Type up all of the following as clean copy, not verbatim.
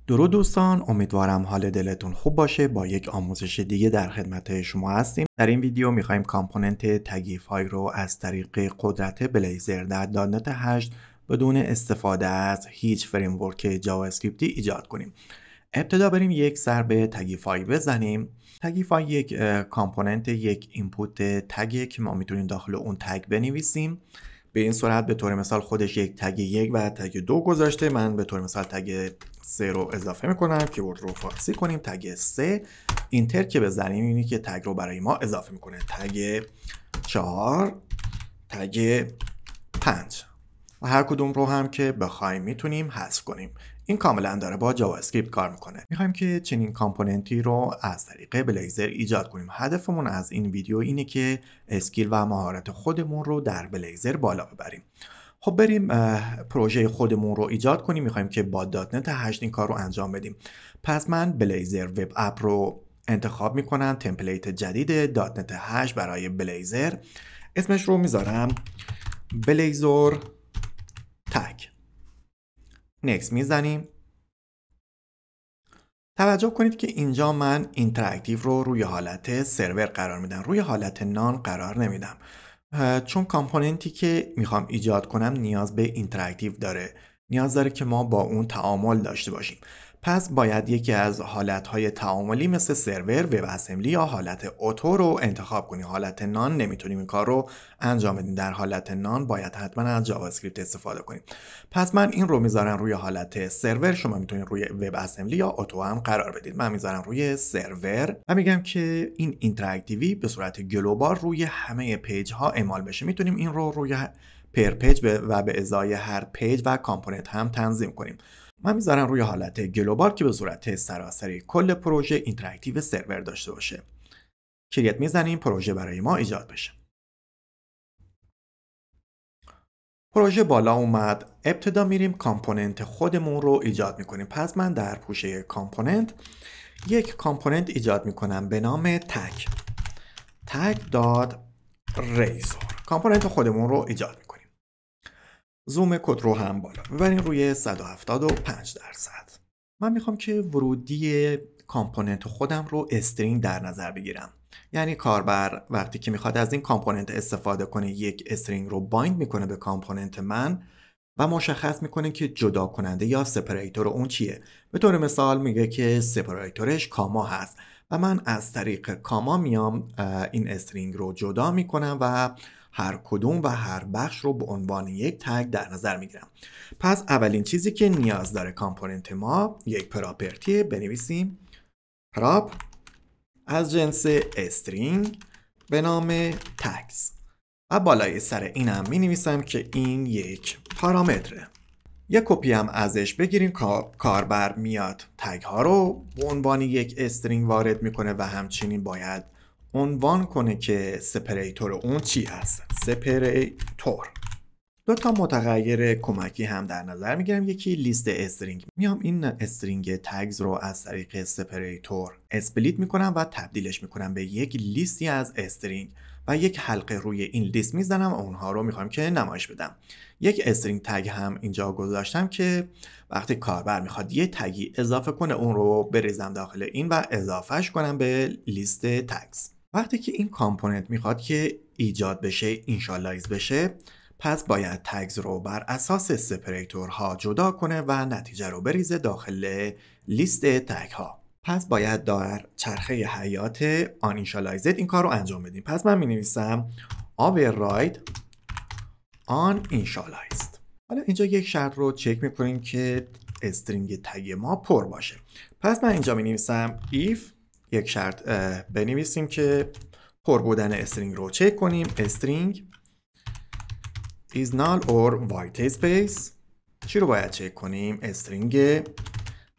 درود دوستان، امیدوارم حال دلتون خوب باشه. با یک آموزش دیگه در خدمت شما هستیم. در این ویدیو میخوایم کامپوننت تگی فایل رو از طریق قدرت بلیزر در دات 8 بدون استفاده از هیچ فریمورک جاوا اسکریپتی ایجاد کنیم. ابتدا بریم یک سر به تگی فایل بزنیم. تگی فایل یک کامپوننت، یک اینپوت تگه که ما میتونیم داخل اون تگ بنویسیم. به این صورت به طور مثال خودش یک تگ 1 و تگ 2 گذاشته. من به طور مثال تگ 3 رو اضافه میکنم. کیورد رو فارسی کنیم. تگ 3 اینتر که بزنیم اینی که تگ رو برای ما اضافه میکنه. تگ 4 تگ 5 و هر کدوم رو هم که بخوایم میتونیم حذف کنیم. این کاملا داره با جاوا اسکریپت کار میکنه. میخوایم که چنین کامپوننتی رو از طریق بلیزر ایجاد کنیم. هدفمون از این ویدیو اینه که اسکیل و مهارت خودمون رو در بلیزر بالا ببریم. خب بریم پروژه خودمون رو ایجاد کنیم. میخوایم که با دات نت 8 این کار رو انجام بدیم. پس من بلیزر وب اپ رو انتخاب میکنم. تمپلیت جدید دات نت 8 برای بلیزر. اسمش رو میذارم بلیزر تگ. نکست میزنیم. توجه کنید که اینجا من اینتراکتیو رو روی حالت سرور قرار میدم. روی حالت نان قرار نمیدم. چون کامپوننتی که میخوام ایجاد کنم نیاز به اینتراکتیو داره. نیاز داره که ما با اون تعامل داشته باشیم. پس باید یکی از حالتهای تعاملی مثل سرور، وب اسمبلی یا حالت اتو رو انتخاب کنیم. حالت نان نمیتونیم این کار رو انجام بدیم. در حالت نان باید حتما از جاوا اسکریپت استفاده کنیم. پس من این رو میذارم روی حالت سرور. شما میتونید روی وب اسمبلی یا اتو هم قرار بدید. من میذارم روی سرور و میگم که این اینتراکتیوی به صورت گلوبال روی همه پیج ها اعمال بشه. میتونیم این رو روی پر پیج و به ازای هر پیج و کامپوننت هم تنظیم کنیم. من میذارم روی حالت گلوبال که به صورت سراسری کل پروژه اینتراکتیو سرور داشته باشه. کلیک میزنیم پروژه برای ما ایجاد بشه. پروژه بالا اومد. ابتدا میریم کامپوننت خودمون رو ایجاد میکنیم. پس من در پوشه کامپوننت یک کامپوننت ایجاد میکنم به نام tag دات ریزور. کامپوننت خودمون رو ایجاد میکنیم. زوم کد رو هم بالا ببریم روی 175%. من میخوام که ورودی کامپوننت خودم رو استرینگ در نظر بگیرم. یعنی کاربر وقتی که میخواد از این کامپوننت استفاده کنه یک استرینگ رو بایند میکنه به کامپوننت من و مشخص میکنه که جدا کننده یا سپریتور اون چیه. به طور مثال میگه که سپریتورش کاما هست و من از طریق کاما میام این استرینگ رو جدا میکنم و هر کدوم و هر بخش رو به عنوان یک تگ در نظر میگیرم. پس اولین چیزی که نیاز داره کامپوننت ما یک پراپرتی. بنویسیم پراپ از جنس استرینگ به نام تگز و بالای سر اینم می نویسم که این یک پارامتره. یک کپی هم ازش بگیریم. کاربر میاد تگ ها رو به عنوان یک استرینگ وارد میکنه و همچنین باید عنوان کنه که سپریتور اون چی هست. سپریتور. دو تا متغیر کمکی هم در نظر میگیرم. یکی لیست استرینگ. میام این استرینگ تگز رو از طریق سپریتور اسپلیت میکنم و تبدیلش میکنم به یک لیستی از استرینگ و یک حلقه روی این لیست میزنم و اونها رو میخوام که نمایش بدم. یک استرینگ تگ هم اینجا گذاشتم که وقتی کاربر میخواد یه تگی اضافه کنه اون رو بریزم داخل این و اضافهش کنم به لیست تگز. وقتی که این کامپوننت میخواد که ایجاد بشه، اینشالایز بشه، پس باید تگز رو بر اساس سپریتورها جدا کنه و نتیجه رو بریزه داخل لیست تگ ها. پس باید در چرخه حیات uninitialized این کار رو انجام بدیم. پس من می نویسم override uninitialized. حالا اینجا یک شرط رو چک میکنیم که استرینگ تگ ما پر باشه. پس من اینجا می نویسم if یک شرط بنویسیم که پر بودن استرینگ رو چک کنیم. استرینگ is null or white space. چی رو باید چک کنیم؟ استرینگ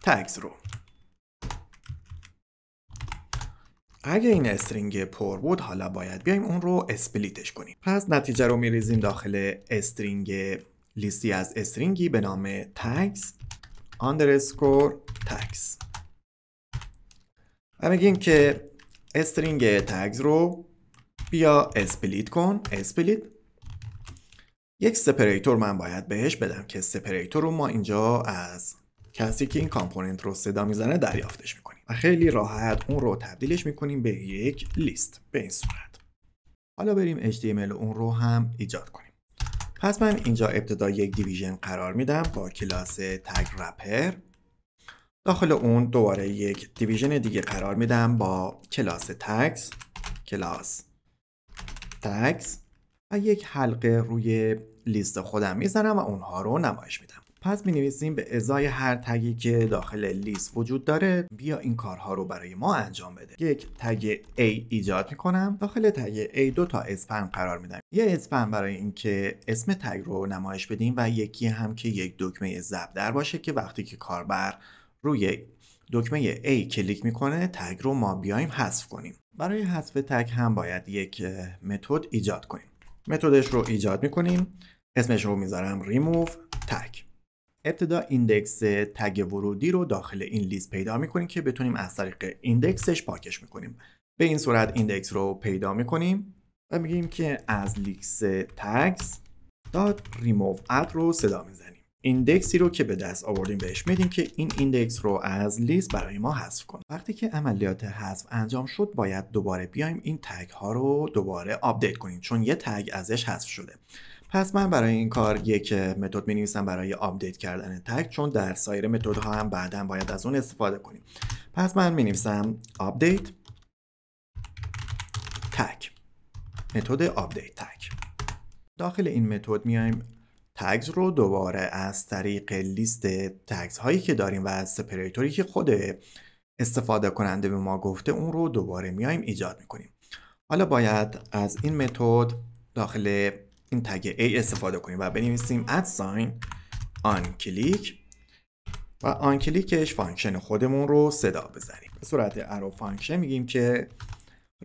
تگز رو. اگه این استرینگ پر بود حالا باید بیایم اون رو اسپلیتش کنیم. پس نتیجه رو میریزیم داخل استرینگ لیستی از استرینگی به نام tags underscore tags و میگیم که استرینگ تگز رو بیا اسپلیت کن. اسپلیت. یک سپریتور من باید بهش بدم که سپریتور رو ما اینجا از کسی که این کامپوننت رو صدا میزنه دریافتش میکنیم و خیلی راحت اون رو تبدیلش میکنیم به یک لیست به این صورت. حالا بریم HTML اون رو هم ایجاد کنیم. پس من اینجا ابتدا یک دیویژن قرار میدم با کلاس تگ رپر. داخل اون دوباره یک دیویژن دیگه قرار میدم با کلاس تگز، کلاس تگز و یک حلقه روی لیست خودم میزنم و اونها رو نمایش میدم. پس می نویسیم به ازای هر تگی که داخل لیست وجود داره بیا این کارها رو برای ما انجام بده. یک تگ A ایجاد میکنم. داخل تگ A 2 تا اسپن قرار میدم. یه اسپن برای اینکه اسم تگ رو نمایش بدیم و یکی هم که یک دکمه ضرب در باشه که وقتی که کاربر روی دکمه A کلیک میکنه تگ رو ما بیایم حذف کنیم. برای حذف تگ هم باید یک متد ایجاد کنیم. متدش رو ایجاد میکنیم. اسمش رو میذارم remove tag. ابتدا ایندکس تگ ورودی رو داخل این لیست پیدا میکنیم که بتونیم از طریق ایندکسش پاکش میکنیم. به این صورت ایندکس رو پیدا میکنیم و میگیم که از لیست tags .remove add رو صدا میزنیم. ایندکسی رو که به دست آوردیم بهش میدیم که این ایندکس رو از لیست برای ما حذف کنه. وقتی که عملیات حذف انجام شد باید دوباره بیایم این تگ ها رو دوباره آپدیت کنیم چون یه تگ ازش حذف شده. پس من برای این کار یک متد می نویسم برای آپدیت کردن تگ چون در سایر متدها هم بعداً باید از اون استفاده کنیم. پس من می نویسم آپدیت تگ، متد آپدیت تگ. داخل این متد میایم تگز رو دوباره از طریق لیست تگز هایی که داریم و از سپریتوری که خود استفاده کننده به ما گفته اون رو دوباره میایم ایجاد میکنیم. حالا باید از این متد داخل این تگ A استفاده کنیم و بنویسیم @onClick و آن کلیکش فانکشن خودمون رو صدا بزنیم. به صورت ارو فانکشن میگیم که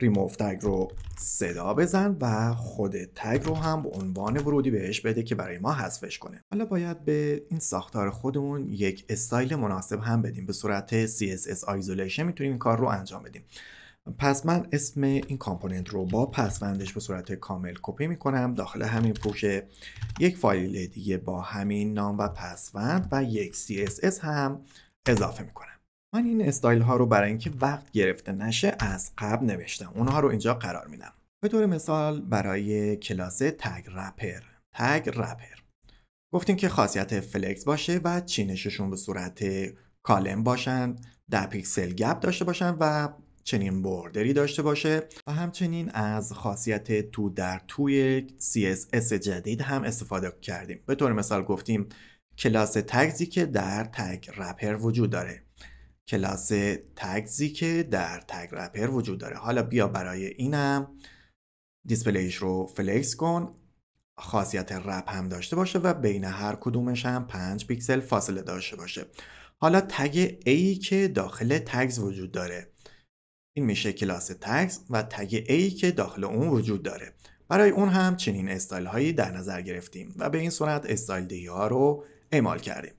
remove تگ رو صدا بزن و خود تگ رو هم به عنوان ورودی بهش بده که برای ما حذفش کنه. حالا باید به این ساختار خودمون یک استایل مناسب هم بدیم. به صورت CSS isolation میتونیم این کار رو انجام بدیم. پس من اسم این کامپوننت رو با پسوندش به صورت کامل کپی میکنم. داخل همین پوش یک فایل دیگه با همین نام و پسوند و یک CSS هم اضافه میکنم. من این استایل ها رو برای اینکه وقت گرفته نشه از قبل نوشتم. اونها رو اینجا قرار میدم. به طور مثال برای کلاس تگ رپر گفتیم که خاصیت فلکس باشه و چینششون به صورت کالم باشن، 10 پیکسل گپ داشته باشن و چنین بوردری داشته باشه و همچنین از خاصیت تو در توی CSS جدید هم استفاده کردیم. به طور مثال گفتیم کلاس تگزی که در تگ رپر وجود داره. کلاس تگزی که در تگ رپر وجود داره. حالا بیا برای اینم دیسپلیش رو فلکس کن، خاصیت رپ هم داشته باشه و بین هر کدومش هم 5 پیکسل فاصله داشته باشه. حالا تگ A که داخل تگز وجود داره، این میشه کلاس تگز و تگ A که داخل اون وجود داره. برای اون هم چنین استایل هایی در نظر گرفتیم و به این صورت استایل دهی ها رو اعمال کردیم.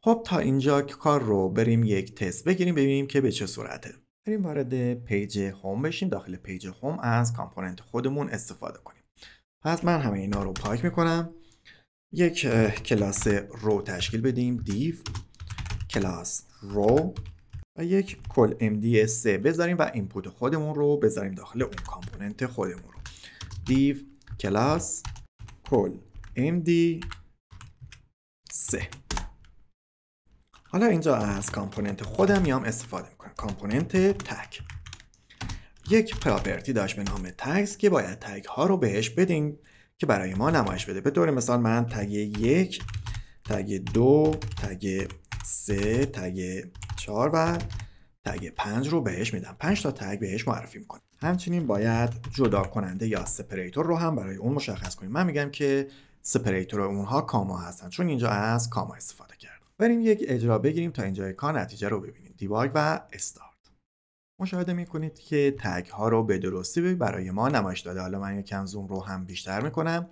خب تا اینجا کار رو بریم یک تست بگیریم ببینیم که به چه صورته. بریم وارد پیج هوم بشیم. داخل پیج هوم از کامپوننت خودمون استفاده کنیم. پس من همه اینا رو پاک میکنم. یک کلاس رو تشکیل بدیم، دیو کلاس رو و یک کل MD3 بذاریم و اینپوت خودمون رو بذاریم داخل اون کامپوننت خودمون رو. دیو کلاس کل MD3. حالا اینجا از کامپوننت خودم میام استفاده میکنم. کامپوننت تگ یک پراپرتی داشت به نام تگز که باید تگ ها رو بهش بدیم که برای ما نمایش بده. به طور مثال من تگ 1، تگ 2، تگ 3، تگ 4 و تگ 5 رو بهش میدم. 5 تا تگ بهش معرفی میکنم. همچنین باید جدا کننده یا سپریتور رو هم برای اون مشخص کنیم. من میگم که سپریتور اونها کاما هستن چون اینجا از کاما استفاده کردم. بریم یک اجرا بگیریم تا اینجای کار نتیجه رو ببینیم. دیباگ و استارت. مشاهده میکنید که تگ ها رو به درستی برای ما نمایش داده. حالا من یکم زوم رو هم بیشتر میکنم.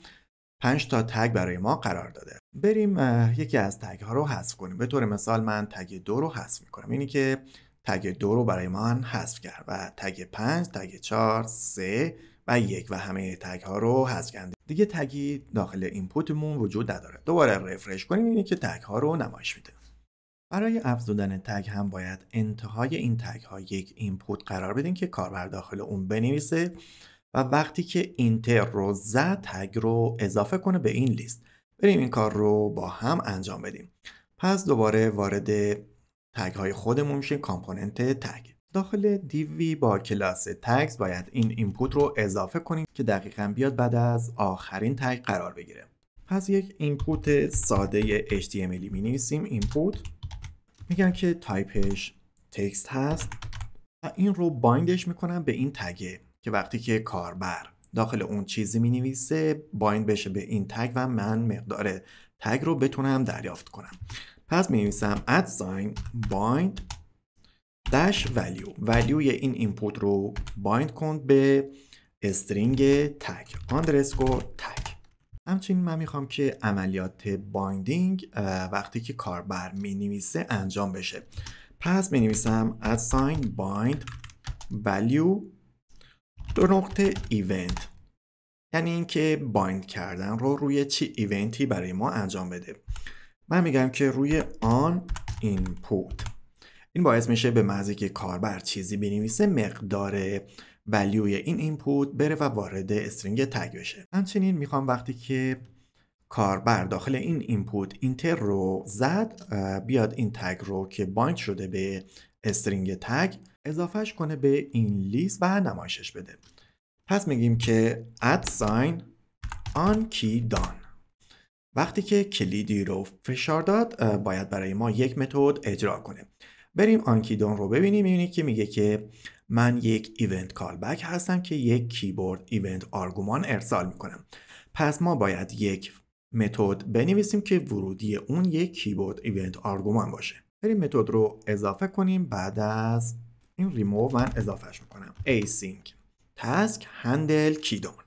5 تا تگ برای ما قرار داده. بریم یکی از تگ ها رو حذف کنیم. به طور مثال من تگ 2 رو حذف میکنم. اینی که تگ 2 رو برای من حذف کرد و تگ 5، تگ 4، 3 و 1 و همه تگ ها رو حذف کردیم. دیگه تگی داخل اینپوتمون وجود نداره. دوباره رفرش کنیم اینی که تگ ها رو نمایش میده. برای افزودن تگ هم باید انتهای این تگ ها یک اینپوت قرار بدیم که کاربر داخل اون بنویسه و وقتی که اینتر رو زد تگ رو اضافه کنه به این لیست. بریم این کار رو با هم انجام بدیم. پس دوباره وارد تگ های خودمون میشه، کامپوننت تگ. داخل دیوی با کلاس تگز باید این اینپوت رو اضافه کنیم که دقیقاً بیاد بعد از آخرین تگ قرار بگیره. پس یک اینپوت ساده HTML می نویسیم. اینپوت میگن که تایپش تکست هست و این رو بایندش میکنم به این تگه که وقتی که کاربر داخل اون چیزی می نویسه بایند بشه به این تگ و من مقدار تگ رو بتونم دریافت کنم. پس می نویسم @bind dash value این اینپوت رو بایند کن به استرینگ تگ underscore tag. همچنین من میخوام که عملیات بایندینگ وقتی که کاربر می نویسه انجام بشه. پس می نویسم @bind value event، یعنی اینکه بایند کردن رو روی چی ایونتی برای ما انجام بده. من میگم که روی on input. این باعث میشه به محض که کاربر چیزی بنویسه مقدار ولیوی این اینپوت بره و وارد استرینگ تگ بشه. همچنین میخوام وقتی که کاربر داخل این اینپوت اینتر رو زد بیاد این تگ رو که بایند شده به استرینگ تگ اضافهش کنه به این لیست و نمایشش بده. پس میگیم که @onKeyDone. وقتی که کلیدی رو فشار داد باید برای ما یک متد اجرا کنه. بریم onKeyDone رو ببینیم. میبینید که میگه که من یک ایونت کالبک هستم که یک کیبورد ایونت آرگومان ارسال میکنم. پس ما باید یک متد بنویسیم که ورودی اون یک کیبورد ایونت آرگومان باشه. بریم متد رو اضافه کنیم. بعد از این ریموو من اضافهش میکنم async task handle keydone.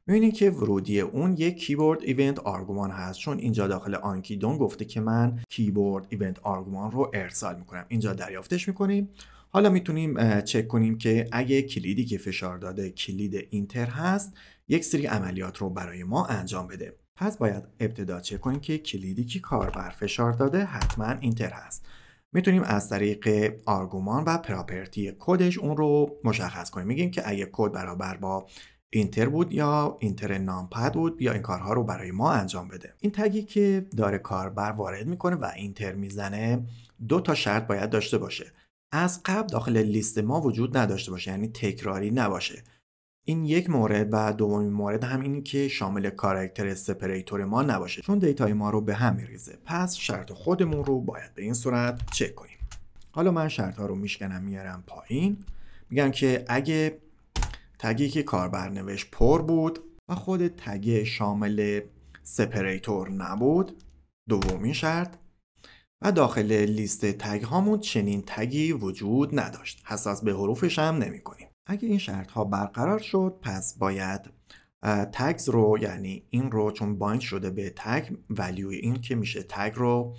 میبینید که ورودی اون یک کیبورد ایونت آرگومان هست، چون اینجا داخل onKeyDone گفته که من کیبورد ایونت آرگومان رو ارسال میکنم. اینجا دریافتش میکنیم. حالا میتونیم چک کنیم که اگه کلیدی که فشار داده کلید اینتر هست یک سری عملیات رو برای ما انجام بده. پس باید ابتدا چک کنیم که کلیدی که کاربر فشار داده حتما اینتر هست. میتونیم از طریق آرگومان و پراپرتی کدش اون رو مشخص کنیم. میگیم که اگه کد برابر با اینتر بود یا اینتر نامپد بود بیا این کارها رو برای ما انجام بده. این تگی که داره کاربر وارد میکنه و اینتر میزنه 2 تا شرط باید داشته باشه. از قبل داخل لیست ما وجود نداشته باشه، یعنی تکراری نباشه. این یک مورد و دومین مورد هم اینه که شامل کاراکتر سپریتور ما نباشه، چون دیتای ما رو به هم میریزه. پس شرط خودمون رو باید به این صورت چک کنیم. حالا من شرط ها رو میشکنم میارم پایین. میگم که اگه تگی که کاربر نوشت پر بود و خود تگ شامل سپریتور نبود، دومین شرط، و داخل لیست تگ هامون چنین تگی وجود نداشت، حساس به حروفش هم نمی کنیم. اگه این شرط ها برقرار شد پس باید تگز رو، یعنی این رو چون بایند شده به تگ، ولیوی این که میشه تگ رو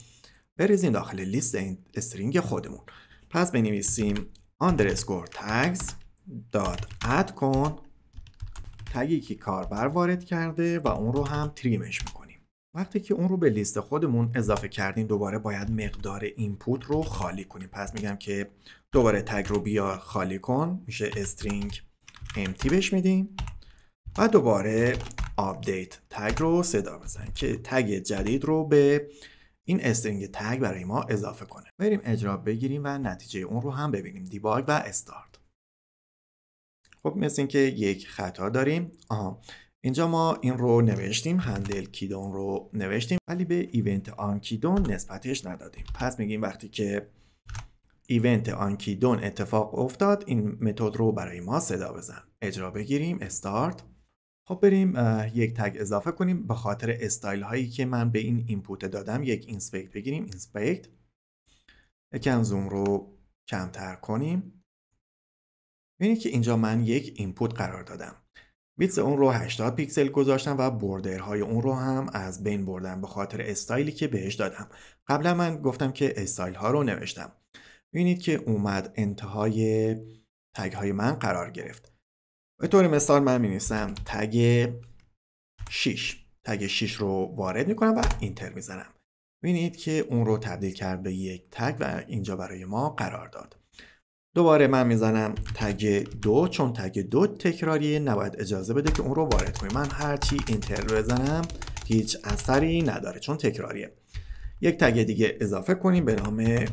بریزیم داخل لیست این استرینگ خودمون. پس بنویسیم underscore tags.add کن تگی که کاربر وارد کرده و اون رو هم تریمش میکنیم. وقتی که اون رو به لیست خودمون اضافه کردیم دوباره باید مقدار اینپوت رو خالی کنیم. پس میگم که دوباره تگ رو بیا خالی کن، میشه استرینگ empty بهش میدیم و دوباره آپدیت تگ رو صدا بزن که تگ جدید رو به این استرینگ تگ برای ما اضافه کنه. بریم اجرا بگیریم و نتیجه اون رو هم ببینیم. دیباگ و استارت. خب مثل این که یک خطا داریم. اینجا ما این رو نوشتیم، هندل کیدون رو نوشتیم ولی به ایونت آن کیدون نسبتش ندادیم. پس میگیم وقتی که ایونت آن کیدون اتفاق افتاد این متد رو برای ما صدا بزن. اجرا بگیریم استارت. خب بریم یک تگ اضافه کنیم. به خاطر استایل هایی که من به این اینپوت دادم یک اینسپکت بگیریم. اینسپکت، یکم زوم رو کمتر کنیم. ببینید که اینجا من یک اینپوت قرار دادم. بیتس اون رو 80 پیکسل گذاشتم و بوردرهای اون رو هم از بین بردم به خاطر استایلی که بهش دادم. قبلا من گفتم که استایل ها رو نوشتم. ببینید که اومد انتهای تگ های من قرار گرفت. به طور مثال من می‌نویسم تگ 6. تگ 6 رو وارد میکنم و اینتر میزنم. ببینید که اون رو تبدیل کرد به یک تگ و اینجا برای ما قرار داد. دوباره من میزنم تگ 2، چون تگ 2 تکراریه نباید اجازه بده که اون رو وارد کنیم. من هرچی اینتر بزنم هیچ اثری نداره چون تکراریه. یک تگ دیگه اضافه کنیم به نام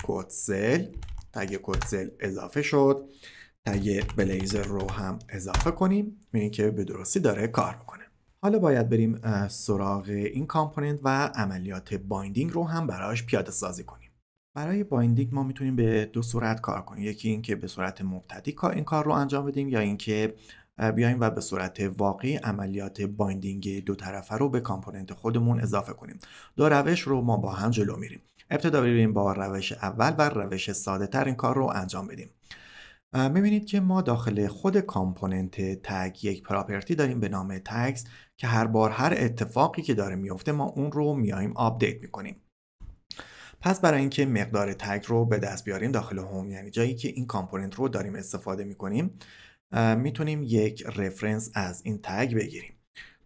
کدسل. تگ کدسل اضافه شد. تگ بلیزر رو هم اضافه کنیم. ببینید که به درستی داره کار میکنه. حالا باید بریم سراغ این کامپوننت و عملیات بایندینگ رو هم براش پیاده سازی کنیم. برای بایندینگ ما میتونیم به دو صورت کار کنیم. یکی این که به صورت مبتدی این کار رو انجام بدیم، یا اینکه بیایم و به صورت واقعی عملیات بایندینگ دو طرفه رو به کامپوننت خودمون اضافه کنیم. دو روش رو ما با هم جلو میریم. ابتدا بریم با روش اول و روش ساده تر این کار رو انجام بدیم. میبینید که ما داخل خود کامپوننت تگ یک پراپرتی داریم به نام تگز که هر بار هر اتفاقی که داره میفته ما اون رو میایم آپدیت میکنیم. پس برای اینکه مقدار تگ رو به دست بیاریم داخل هوم، یعنی جایی که این کامپوننت رو داریم استفاده میکنیم، میتونیم یک رفرنس از این تگ بگیریم.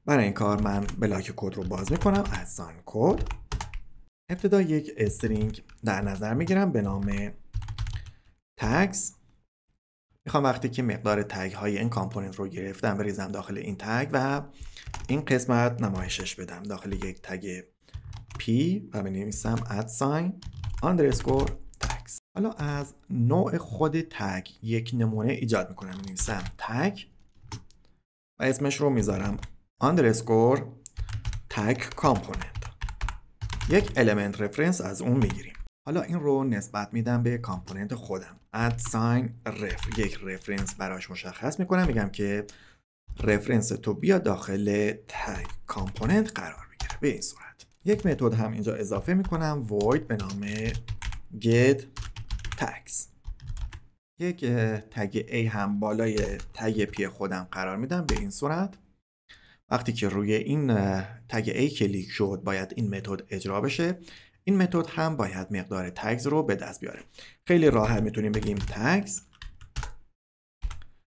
برای این کار من بلاک کد رو باز میکنم از سان کد. ابتدا یک استرینگ در نظر میگیرم به نام تگز. میخوام وقتی که مقدار تگ های این کامپوننت رو گرفتم بریزم داخل این تگ و این قسمت نمایشش بدم داخل یک تگ p و بنویسم @_ tags. حالا از نوع خود تگ یک نمونه ایجاد میکنم. بنویسم تگ و اسمش رو میذارم _tag component. یک element reference از اون میگیریم. حالا این رو نسبت میدم به کامپوننت خودم @ref. یک رفرنس براش مشخص میکنم، میگم که رفرنس تو بیا داخل تگ کامپوننت قرار بگیره. به این صورت یک متد هم اینجا اضافه میکنم void به نام get tags. یک تگ A هم بالای تگ P خودم قرار میدم. به این صورت وقتی که روی این تگ A کلیک شد باید این متد اجرا بشه. این متد هم باید مقدار تگز رو به دست بیاره. خیلی راحت میتونیم بگیم تگز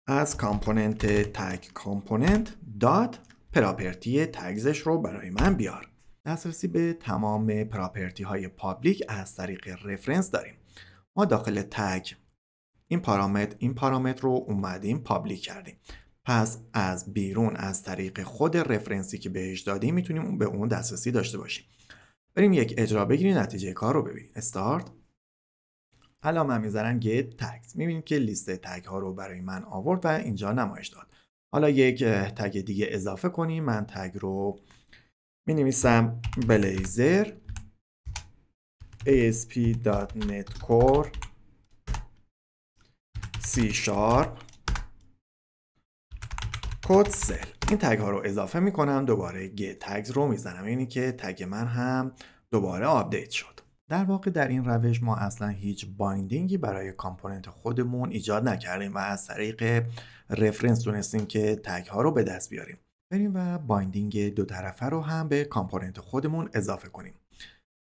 از کامپوننت تگ کامپوننت دات پراپرتی تگزش رو برای من بیار. دسترسی به تمام پراپرتی های پابلیک از طریق رفرنس داریم. ما داخل تگ این پارامتر رو اومدیم پابلیک کردیم. پس از بیرون از طریق خود رفرنسی که بهش دادیم میتونیم به اون دسترسی داشته باشیم. بریم یک اجرا بگیریم نتیجه کار رو ببینیم. استارت. الان من میذارم get tags. میبینید که لیست تگ ها رو برای من آورد و اینجا نمایش داد. حالا یک تگ دیگه اضافه کنیم. من تگ رو مینویسم بلیزر ASP.NET Core C# کدسل. این تگ ها رو اضافه میکنم. دوباره get tags رو میزنم. اینی که تگ من هم دوباره آپدیت شد. در واقع در این روش ما اصلا هیچ بایندینگی برای کامپوننت خودمون ایجاد نکردیم و از طریق رفرنس تونستیم که تگ ها رو به دست بیاریم. بریم و بایندینگ دو طرفه رو هم به کامپوننت خودمون اضافه کنیم.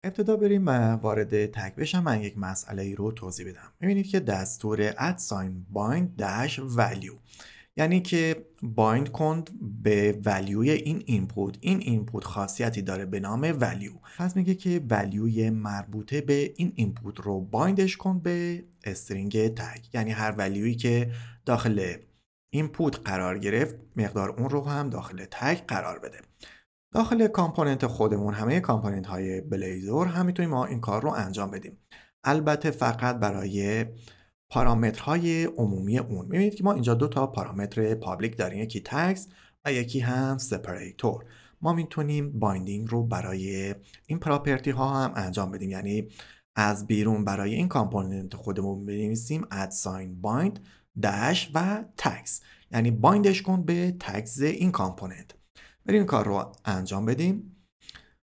ابتدا بریم و وارد تگ بشم. من یک مسئله ای رو توضیح بدم. می‌بینید که دستور @bind-value یعنی که بایند کند به ولیوی این اینپوت. این اینپوت خاصیتی داره به نام ولیو. پس میگه که ولیوی مربوطه به این اینپوت رو بایندش کن به استرینگ تگ. یعنی هر ولیویی که داخل اینپوت قرار گرفت مقدار اون رو هم داخل تگ قرار بده. داخل کامپوننت خودمون همه کامپوننت های بلیزر هم میتونیم ما این کار رو انجام بدیم. البته فقط برای پارامترهای عمومی اون. میبینید که ما اینجا دو تا پارامتر پابلیک داریم، یکی تگز و یکی هم سپریتور. ما میتونیم بایندینگ رو برای این پراپرتی ها هم انجام بدیم، یعنی از بیرون برای این کامپوننت خودمون بنویسیم @bind داش و تگز، یعنی بایندش کن به تگز این کامپوننت. بریم کار رو انجام بدیم.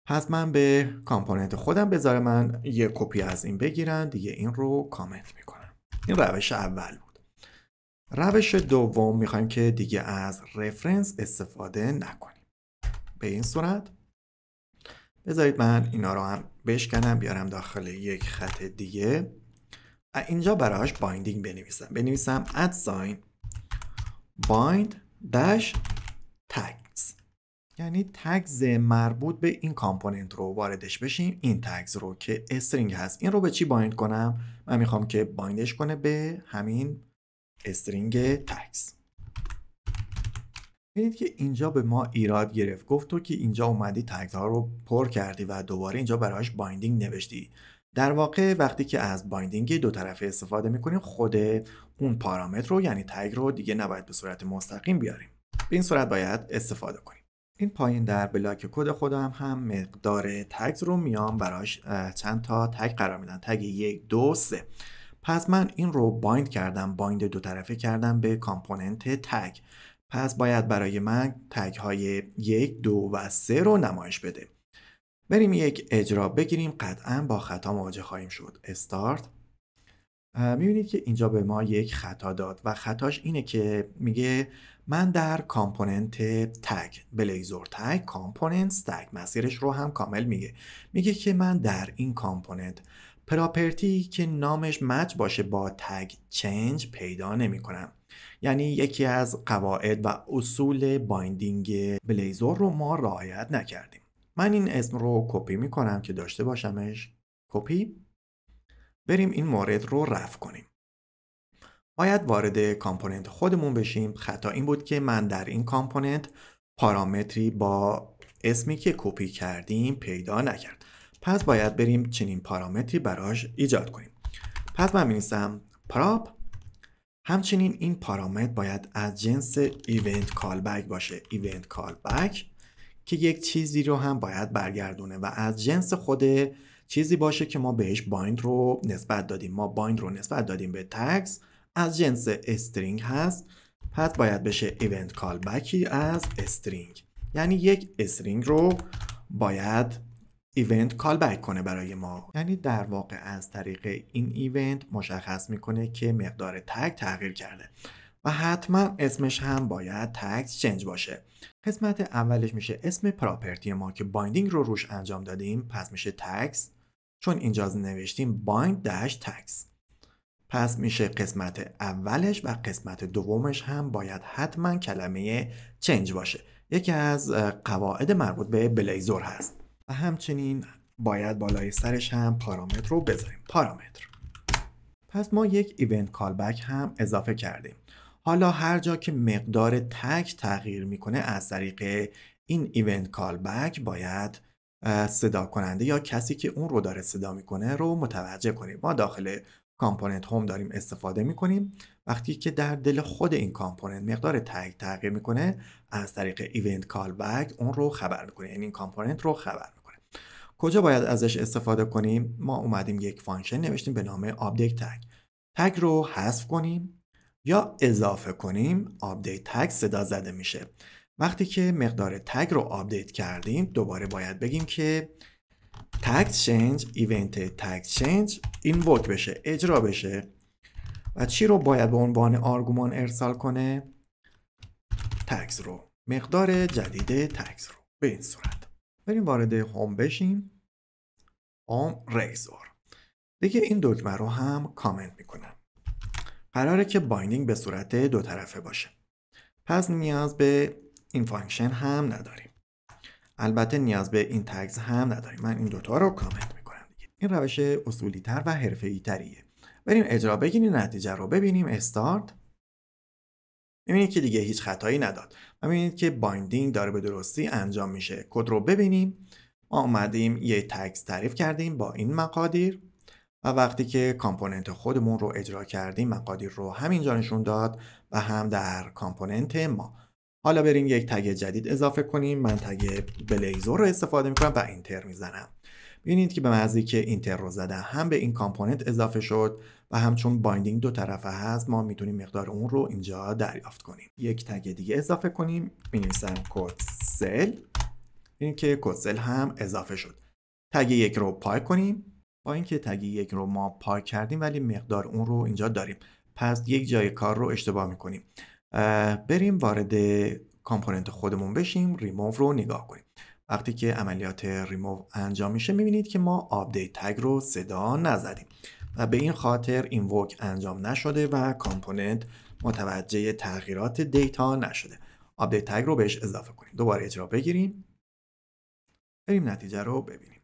پس من به کامپوننت خودم بذارم من یه کپی از این بگیرم دیگه این رو کامنت میکنم. این روش اول بود. روش دوم میخوایم که دیگه از رفرنس استفاده نکنیم. به این صورت بذارید من اینا رو هم بشکنم بیارم داخل یک خط دیگه. اینجا براش بایندینگ بنویسم @bind-tags. یعنی تگز مربوط به این کامپوننت رو واردش بشیم. این تگز رو که استرینگ هست، این رو به چی بایند کنم؟ من میخوام که بایندش کنه به همین استرینگ تگز. ببینید که اینجا به ما ایراد گرفت، گفت تو که اینجا اومدی تگز ها رو پر کردی و دوباره اینجا براش بایندینگ نوشتی. در واقع وقتی که از بایندینگ دو طرفه استفاده میکنیم، خود اون پارامتر رو یعنی تگ رو دیگه نباید به صورت مستقیم بیاریم، به این صورت باید استفاده کنیم. این پایین در بلاک کد خودم هم مقدار تگز رو میام براش چند تا تگ قرار میدم، تگ 1 2 3. پس من این رو بایند کردم، بایند دو طرفه کردم به کامپوننت تگ. پس باید برای من تگ های 1 2 و 3 رو نمایش بده. بریم یک اجرا بگیریم، قطعا با خطا مواجه خواهیم شد. استارت. میبینید که اینجا به ما یک خطا داد و خطاش اینه که میگه من در کامپوننت تگ بلیزور تگ کامپوننت تگ، مسیرش رو هم کامل میگه که من در این کامپوننت پراپرتی که نامش مچ باشه با تگ چنج پیدا نمی کنم. یعنی یکی از قواعد و اصول بایندینگ بلیزور رو ما رعایت نکردیم. من این اسم رو کپی میکنم که داشته باشمش. کپی. بریم این مورد رو رفع کنیم. باید وارد کامپوننت خودمون بشیم. خطا این بود که من در این کامپوننت پارامتری با اسمی که کپی کردیم پیدا نکرد. پس باید بریم چنین پارامتری براش ایجاد کنیم. پس من می‌نویسم پراپ. همچنین این پارامتر باید از جنس ایونت کالبک باشه. ایونت کالبک که یک چیزی رو هم باید برگردونه و از جنس خود چیزی باشه که ما بهش بایند رو نسبت دادیم. ما بایند رو نسبت دادیم به تگز، از جنس استرینگ هست، پس باید بشه ایونت کالبکی از استرینگ. یعنی یک استرینگ رو باید ایونت کالبک کنه برای ما. یعنی در واقع از طریق این ایونت مشخص میکنه که مقدار تگ تغییر کرده و حتما اسمش هم باید تگز چنج باشه. قسمت اولش میشه اسم پراپرتی ما که بایندینگ رو روش انجام دادیم، پس میشه تگز، چون اینجا نوشتیم bind dash tags. پس میشه قسمت اولش و قسمت دومش هم باید حتما کلمه change باشه. یکی از قواعد مربوط به بلیزور هست و همچنین باید بالای سرش هم پارامتر رو بذاریم. پارامتر. پس ما یک ایونت کالبک هم اضافه کردیم. حالا هر جا که مقدار تگ تغییر میکنه از طریق این ایونت کالبک باید صدا کننده یا کسی که اون رو داره صدا میکنه رو متوجه کنیم. ما داخل کامپوننت هوم داریم استفاده میکنیم. وقتی که در دل خود این کامپوننت مقدار تگ تغییر میکنه از طریق ایونت کالبک اون رو خبر میکنه، یعنی این کامپوننت رو خبر میکنه. کجا باید ازش استفاده کنیم؟ ما اومدیم یک فانکشن نوشتیم به نام آپدیت تگ. تگ رو حذف کنیم یا اضافه کنیم، آپدیت تگ صدا زده میشه. وقتی که مقدار تگ رو آپدیت کردیم دوباره باید بگیم که تگ چنج ایونت تگ چنج اینووک بشه، اجرا بشه. و چی رو باید به عنوان آرگومان ارسال کنه؟ تگز رو، مقدار جدید تگز رو. به این صورت بریم وارد هوم بشیم. هوم ریزور. دیگه این دکمه رو هم کامنت میکنم. قراره که بایندینگ به صورت دو طرفه باشه. پس نیاز به این فانکشن هم نداریم. البته نیاز به این تگز هم نداریم. من این دوتا رو کامنت میکنم دیگه. این روش اصولی تر و حرفه‌ای تریه. بریم اجرا بگیریم، نتیجه رو ببینیم. استارت. میبینید که دیگه هیچ خطایی نداد. میبینید که بایندینگ داره به درستی انجام میشه. کد رو ببینیم. ما اومدیم یه تگز تعریف کردیم با این مقادیر و وقتی که کامپوننت خودمون رو اجرا کردیم مقادیر رو همینجا نشون داد و هم در کامپوننت ما. حالا بریم یک تگ جدید اضافه کنیم. من تگ بلیزور رو استفاده میکنم و اینتر میزنم. ببینید که به محضی که اینتر رو زدم هم به این کامپوننت اضافه شد و همچون بایندینگ دو طرفه هست ما میتونیم مقدار اون رو اینجا دریافت کنیم. یک تگ دیگه اضافه کنیم. می‌نویسم کد سل. این که کد سل هم اضافه شد. تگ یک رو پاک کنیم. با اینکه تگ یک رو ما پاک کردیم ولی مقدار اون رو اینجا داریم. پس یک جای کار رو اشتباه میکنیم. بریم وارد کامپوننت خودمون بشیم. ریموو رو نگاه کنیم. وقتی که عملیات ریموو انجام میشه میبینید که ما آپدیت تگ رو صدا نزدیم و به این خاطر اینووک انجام نشده و کامپوننت متوجه تغییرات دیتا نشده. آپدیت تگ رو بهش اضافه کنیم. دوباره اجرا بگیریم، بریم نتیجه رو ببینیم.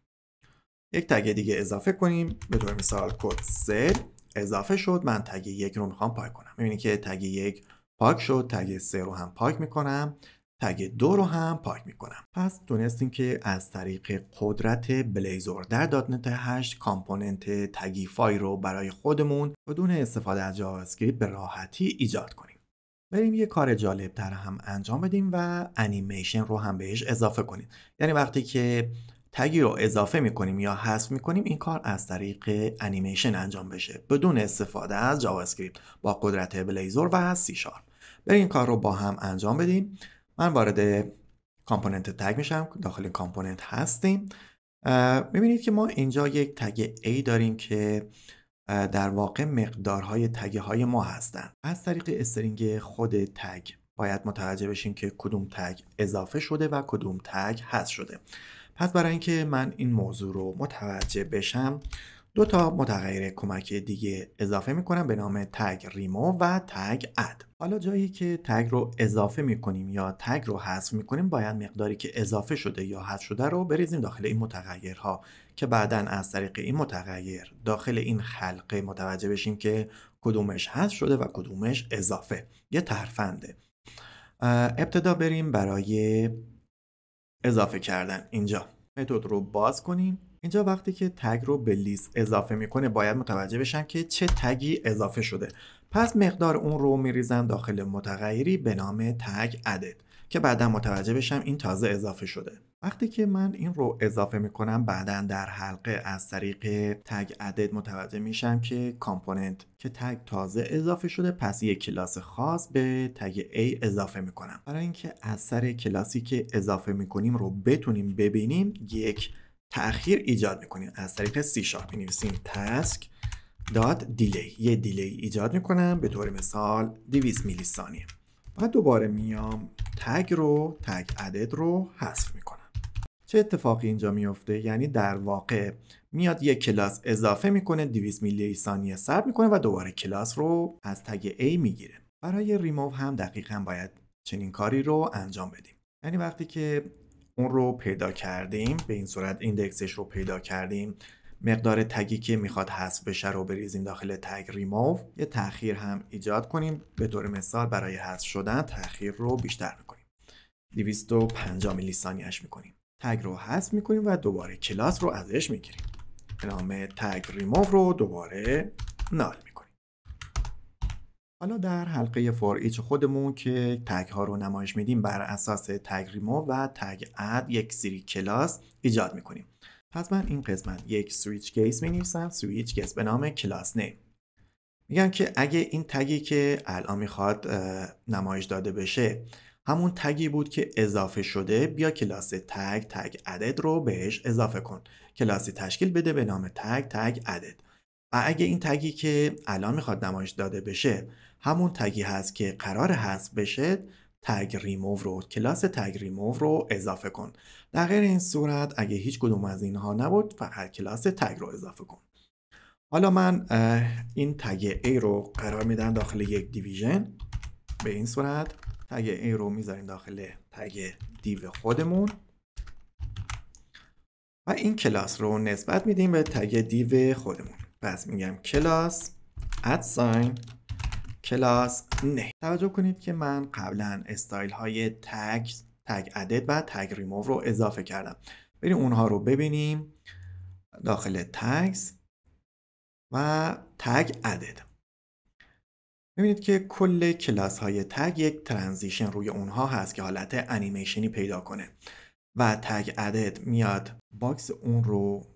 یک تگ دیگه اضافه کنیم، به طور مثال کد سل اضافه شد. من تگ 1 رو میخوام پاک کنم. میبینید که تگ 1 پاک شد. تگ 3 رو هم پاک میکنم. تگ 2 رو هم پاک میکنم. پس دونستیم که از طریق قدرت بلیزور در دات نت 8 کامپوننت تگیفای رو برای خودمون بدون استفاده از جاوا اسکریپت به راحتی ایجاد کنیم. بریم یه کار جالب تر هم انجام بدیم و انیمیشن رو هم بهش اضافه کنیم. یعنی وقتی که تگی رو اضافه میکنیم یا حذف میکنیم، این کار از طریق انیمیشن انجام بشه بدون استفاده از جاوا اسکریپت با قدرت بلیزور و سی شارپ. بریم این کار رو با هم انجام بدیم. من وارد کامپوننت تگ میشم. داخل کامپوننت هستیم. میبینید که ما اینجا یک تگ A داریم که در واقع مقدارهای تگ های ما هستن. از طریق استرینگ خود تگ باید متوجه بشیم که کدوم تگ اضافه شده و کدوم تگ حذف شده. پس برای اینکه من این موضوع رو متوجه بشم، دو تا متغیر کمکی دیگه اضافه میکنم به نام تگ ریموو و تگ اد. حالا جایی که تگ رو اضافه میکنیم یا تگ رو حذف میکنیم، باید مقداری که اضافه شده یا حذف شده رو بریزیم داخل این متغیرها که بعداً از طریق این متغیر داخل این خلقه متوجه بشیم که کدومش حذف شده و کدومش اضافه. یه ترفنده. ابتدا بریم برای اضافه کردن. اینجا متد رو باز کنیم. اینجا وقتی که تگ رو به لیست اضافه میکنه، باید متوجه بشم که چه تگی اضافه شده. پس مقدار اون رو میریزم داخل متغیری به نام تگ ادد که بعدا متوجه بشم این تازه اضافه شده. وقتی که من این رو اضافه میکنم، بعدا در حلقه از طریق تگ ادد متوجه میشم که کامپوننت که تگ تازه اضافه شده، پس یک کلاس خاص به تگ A اضافه میکنم. برای اینکه اثر کلاسی که اضافه میکنیم رو بتونیم ببینیم، یک تأخیر ایجاد میکنیم. از طریق سی شارپ می‌نویسیم task دات دیلی. یه دیلی ایجاد میکنم، به طور مثال 200 میلی ثانیه. بعد دوباره میام تگ ادد رو حذف میکنم. چه اتفاقی اینجا میفته؟ یعنی در واقع میاد یک کلاس اضافه میکنه، 200 میلی ثانیه صبر میکنه و دوباره کلاس رو از تگ A میگیره. برای ریموو هم دقیقاً باید چنین کاری رو انجام بدیم. یعنی وقتی که اون رو پیدا کردیم، به این صورت ایندکسش رو پیدا کردیم، مقدار تگی که میخواد حذف بشه رو بریزیم داخل تگ ریموو. یه تأخیر هم ایجاد کنیم. به طور مثال برای حذف شدن تأخیر رو بیشتر میکنیم، 250 میلی ثانیه‌اش میکنیم. تگ رو حذف میکنیم و دوباره کلاس رو ازش میگیریم. به نام تگ ریموو رو دوباره نال میکنیم. حالا در حلقه فور ایچ خودمون که تگ ها رو نمایش میدیم، بر اساس تگ ریموو و تگ اد یک سری کلاس ایجاد میکنیم. پس من این قسمت یک سویچ کیس می‌نویسم. سویچ کیس به نام کلاس نیم. میگم که اگه این تگی که الان میخواد نمایش داده بشه همون تگی بود که اضافه شده، بیا کلاس تگ ادد رو بهش اضافه کن. کلاسی تشکیل بده به نام تگ ادد. و اگه این تگی که الان میخواد نمایش داده بشه همون تگی هست که قرار حذف بشه، تگ ریموو رو، کلاس تگ ریموو رو اضافه کن. در غیر این صورت اگه هیچ کدوم از اینها نبود، فقط کلاس تگ رو اضافه کن. حالا من این تگ A رو قرار میدم داخل یک دیویژن. به این صورت تگ A رو میذاریم داخل تگ دیو خودمون و این کلاس رو نسبت میدیم به تگ دیو خودمون. پس میگم کلاس @sign کلاس نه. توجه کنید که من قبلا استایل های تگ ادد و تگ ریموو رو اضافه کردم. بریم اونها رو ببینیم داخل تگز و تگ ادد. ببینید که کل کلاس های تگ یک ترانزیشن روی اونها هست که حالت انیمیشنی پیدا کنه و تگ ادد میاد باکس اون رو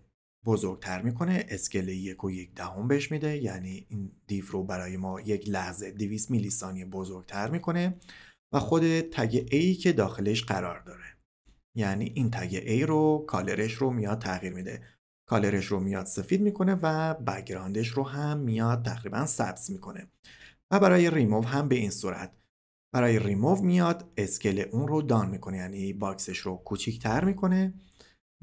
بزرگتر میکنه، اسکله 1.1 بهش میده، یعنی این دیو رو برای ما یک لحظه 200 میلی ثانیه بزرگتر میکنه و خود تگ A که داخلش قرار داره، یعنی این تگ A رو کالرش رو میاد تغییر میده. کالرش رو میاد سفید میکنه و بک‌گراندش رو هم میاد تقریبا سبز میکنه. و برای ریموو هم به این صورت. برای ریموو میاد اسکل اون رو دان میکنه، یعنی باکسش رو کوچیک‌تر میکنه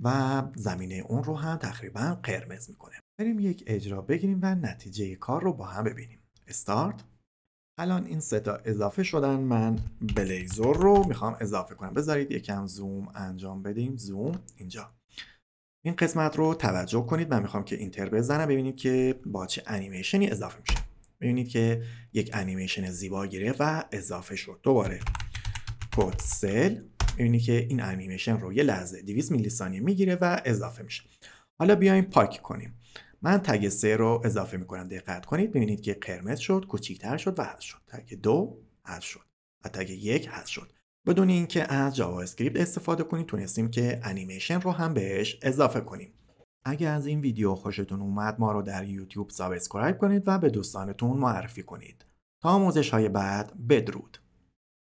و زمینه اون رو هم تقریبا قرمز میکنه. بریم یک اجرا بگیریم و نتیجه کار رو با هم ببینیم. استارت. الان این سه تا اضافه شدن. من بلیزر رو میخوام اضافه کنم. بذارید یکم زوم انجام بدیم. زوم اینجا. این قسمت رو توجه کنید. من میخوام که اینتر بزنم ببینید که با چه انیمیشنی اضافه میشه. ببینید که یک انیمیشن زیبا گرفت و اضافه شد. دوباره کد سل. ببینید که این انیمیشن رو یه لحظه 200 میلی ثانیه میگیره و اضافه میشه. حالا بیایم پاک کنیم. من تگ 3 رو اضافه میکنم. دقت کنید ببینید که قرمز شد، کوچیک‌تر شد و حذف شد. تگ 2 حذف شد و تگ 1 حذف شد. بدون اینکه از جاوا اسکریپت استفاده کنید تونستیم که انیمیشن رو هم بهش اضافه کنیم. اگه از این ویدیو خوشتون اومد ما رو در یوتیوب سابسکرایب کنید و به دوستانتون معرفی کنید. تا آموزش های بعد بدرود.